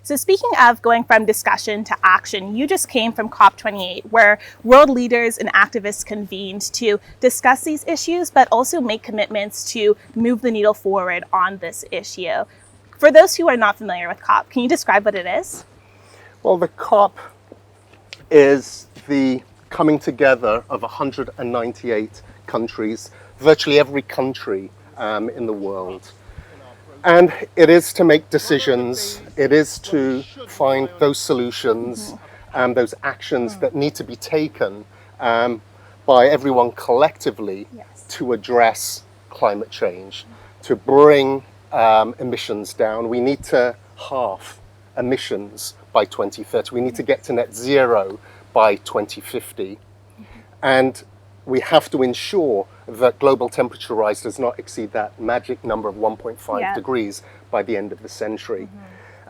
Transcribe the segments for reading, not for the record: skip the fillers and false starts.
So speaking of going from discussion to action, you just came from COP28, where world leaders and activists convened to discuss these issues, but also make commitments to move the needle forward on this issue. For those who are not familiar with COP, can you describe what it is? Well, the COP is the coming together of 198 countries, virtually every country in the world. And it is to make decisions, it is to find those solutions and those actions that need to be taken by everyone collectively to address climate change, to bring emissions down. We need to halve emissions by 2030. We need to get to net zero by 2050. And we have to ensure that global temperature rise does not exceed that magic number of 1.5 degrees by the end of the century.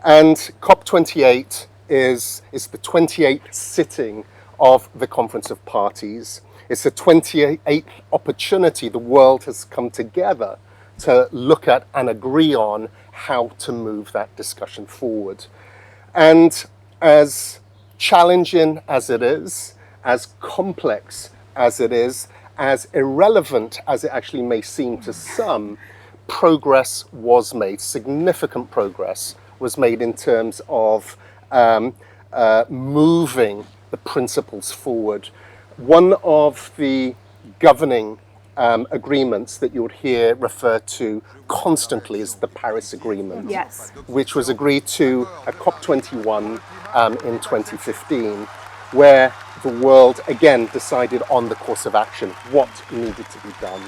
And COP28 is the 28th sitting of the Conference of Parties. It's the 28th opportunity the world has come together to look at and agree on how to move that discussion forward. And as challenging as it is, as complex as it is, as irrelevant as it actually may seem to some, progress was made, significant progress was made in terms of moving the principles forward. One of the governing agreements that you would hear referred to constantly is the Paris Agreement, which was agreed to at COP21 in 2015, where the world again decided on the course of action, what needed to be done.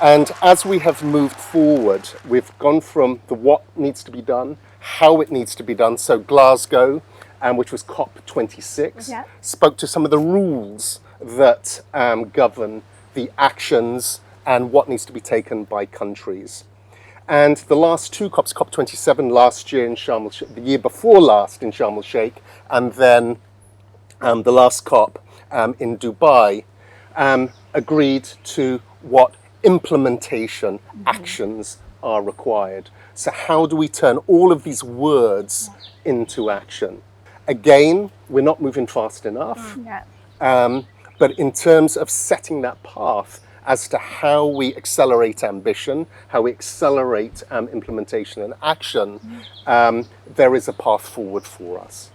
And as we have moved forward, we've gone from the what needs to be done, how it needs to be done. So Glasgow, which was COP26, spoke to some of the rules that govern the actions and what needs to be taken by countries. And the last two COPs, COP27 last year in Sharm el-Sheikh, the year before last in Sharm el-Sheikh, and then the last COP in Dubai, agreed to what implementation actions are required. So how do we turn all of these words into action? Again, we're not moving fast enough, but in terms of setting that path as to how we accelerate ambition, how we accelerate implementation and action, there is a path forward for us.